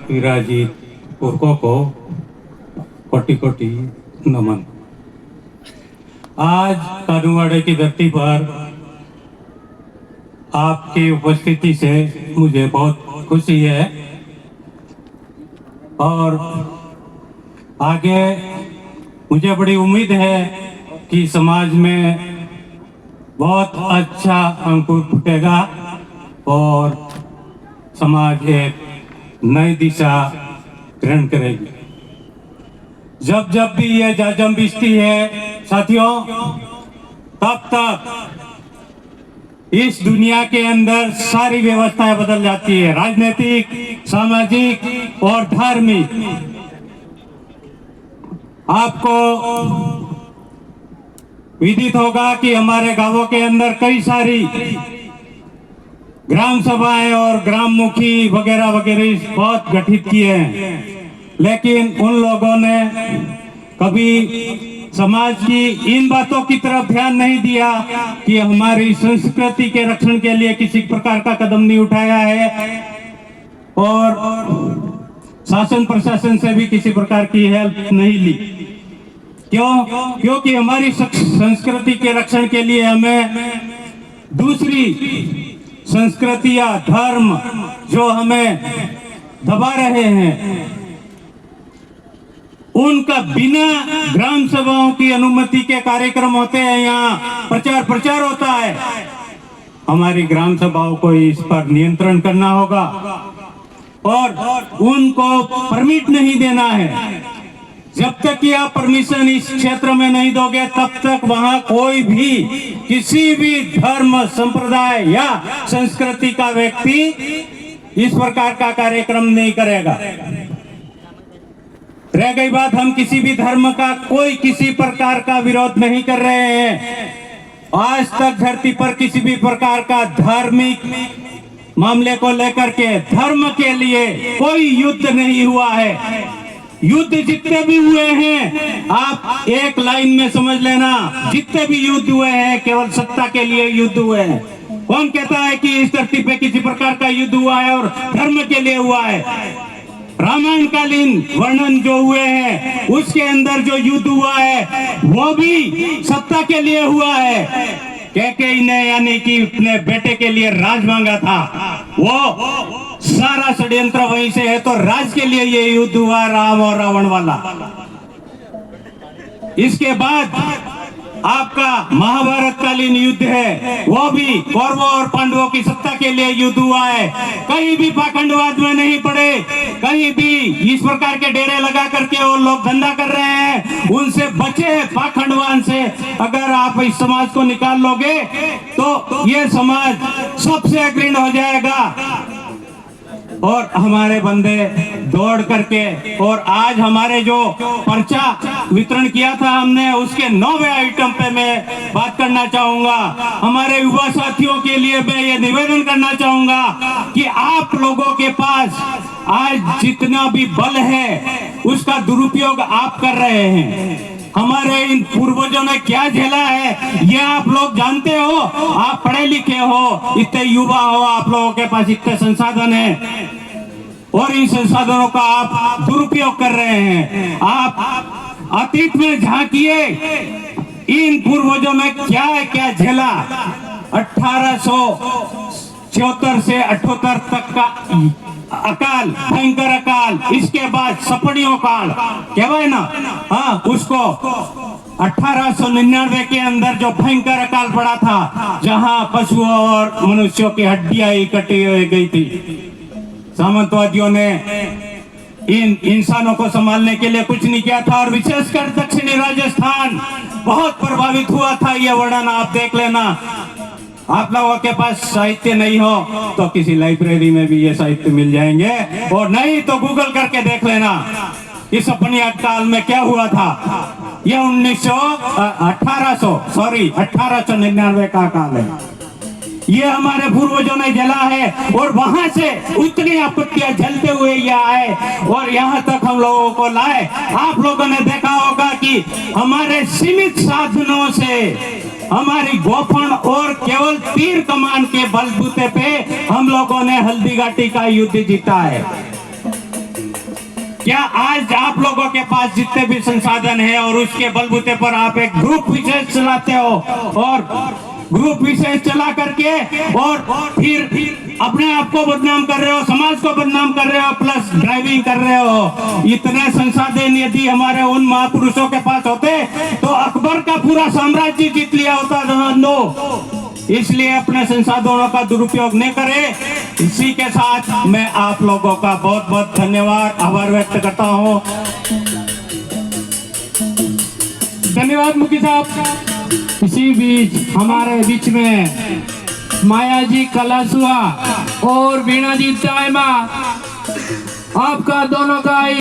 विराजित पुरखों को कोटि कोटि नमन। आज कानुवाड़े की धरती पर आपकी उपस्थिति से मुझे बहुत खुशी है और आगे मुझे बड़ी उम्मीद है कि समाज में बहुत अच्छा अंकुर फूटेगा और समाज एक नई दिशा ग्रहण करेगी। जब जब भी ये जाजम बिजती है साथियों, तब तक इस दुनिया के अंदर सारी व्यवस्थाएं बदल जाती है, राजनीतिक, सामाजिक और धार्मिक। आपको विदित होगा कि हमारे गांवों के अंदर कई सारी ग्राम सभाएं और ग्राम मुखी वगैरह वगैरह बहुत गठित किए हैं, लेकिन उन लोगों ने कभी समाज की इन बातों की तरफ ध्यान नहीं दिया कि हमारी संस्कृति के रक्षण के लिए किसी प्रकार का कदम नहीं उठाया है और शासन प्रशासन से भी किसी प्रकार की हेल्प नहीं ली। क्योंकि हमारी संस्कृति के रक्षण के लिए हमें दूसरी संस्कृति या धर्म जो हमें दबा रहे हैं उनका बिना ग्राम सभाओं की अनुमति के कार्यक्रम होते हैं, यहाँ प्रचार होता है। हमारी ग्राम सभाओं को इस पर नियंत्रण करना होगा और उनको परमिट नहीं देना है। जब तक कि आप परमिशन इस क्षेत्र में नहीं दोगे तब तक वहां कोई भी किसी भी धर्म संप्रदाय या संस्कृति का व्यक्ति इस प्रकार का कार्यक्रम नहीं करेगा। रह गई बात, हम किसी भी धर्म का कोई किसी प्रकार का विरोध नहीं कर रहे हैं। आज तक धरती पर किसी भी प्रकार का धार्मिक मामले को लेकर के धर्म के लिए कोई युद्ध नहीं हुआ है। युद्ध जितने भी हुए हैं आप एक लाइन में समझ लेना, जितने भी युद्ध हुए हैं केवल सत्ता के लिए युद्ध हुए हैं। कौन कहता है कि इस धरती पे किसी प्रकार का युद्ध हुआ है और धर्म के लिए हुआ है? रामायण कालीन वर्णन जो हुए हैं उसके अंदर जो युद्ध हुआ है वो भी सत्ता के लिए हुआ है। कैकेयी ने यानी कि अपने बेटे के लिए राज मांगा था, वो सारा षड्यंत्र वहीं से है, तो राज के लिए ये युद्ध हुआ राम और रावण वाला। इसके बाद आपका महाभारत कालीन युद्ध है, वो भी कौरवों और पांडवों की सत्ता के लिए युद्ध हुआ है। कहीं भी पाखंडवाद में नहीं पड़े, कहीं भी इस प्रकार के डेरे लगा करके वो लोग धंधा कर रहे हैं, उनसे बचे पाखंडवाद से। अगर आप इस समाज को निकाल लोगे तो ये समाज सबसे अग्रणी हो जाएगा। और हमारे बंदे दौड़ करके, और आज हमारे जो पर्चा वितरण किया था हमने, उसके 9वें आइटम पे मैं बात करना चाहूंगा। हमारे युवा साथियों के लिए मैं ये निवेदन करना चाहूंगा कि आप लोगों के पास आज जितना भी बल है उसका दुरुपयोग आप कर रहे हैं। हमारे इन पूर्वजों ने क्या झेला है ये आप लोग जानते हो। आप पढ़े लिखे हो, इतने युवा हो, आप लोगों के पास इतने संसाधन हैं और इन संसाधनों का आप दुरुपयोग कर रहे हैं। आप अतीत में झांकिए, इन पूर्वजों ने क्या झेला। 1874 से 78 तक का अकाल, भयंकर अकाल, इसके बाद सपड़ियों काल कहवाए ना, हाँ, उसको 1899 के अंदर जो भयंकर अकाल पड़ा था, जहां पशुओं और मनुष्यों की हड्डियां इकट्ठी हो गई थी। सामंतवादियों ने इन इंसानों को संभालने के लिए कुछ नहीं किया था और विशेषकर दक्षिणी राजस्थान बहुत प्रभावित हुआ था। ये वर्णन आप देख लेना। आप लोगों के पास साहित्य नहीं हो तो किसी लाइब्रेरी में भी ये साहित्य मिल जाएंगे, और नहीं तो गूगल करके देख लेना इस अपनी काल में क्या हुआ था। यह 1899 का काल है। ये हमारे पूर्वजों ने जला है और वहां से उतनी आपत्तियां जलते हुए ये आए और यहाँ तक हम लोगों को लाए। आप लोगों ने देखा होगा कि हमारे सीमित साधनों से, हमारी गोफन और केवल तीर कमान के बलबूते पे हम लोगों ने हल्दी घाटी का युद्ध जीता है। क्या आज आप लोगों के पास जितने भी संसाधन है और उसके बलबूते पर आप एक ग्रुप विशेष चलाते हो और ग्रुप विशेष चला करके और फिर अपने आप को बदनाम कर रहे हो, समाज को बदनाम कर रहे हो, प्लस ड्राइविंग कर रहे हो। इतने संसाधन यदि हमारे उन महापुरुषों के पास होते तो अकबर का पूरा साम्राज्य जीत लिया होता नो। इसलिए अपने संसाधनों का दुरुपयोग नहीं करे। इसी के साथ मैं आप लोगों का बहुत बहुत धन्यवाद आभार व्यक्त करता हूँ। धन्यवाद मुखी साहब। इसी बीच हमारे बीच में माया जी कलासुआ और वीणा जी दायमा, आपका दोनों का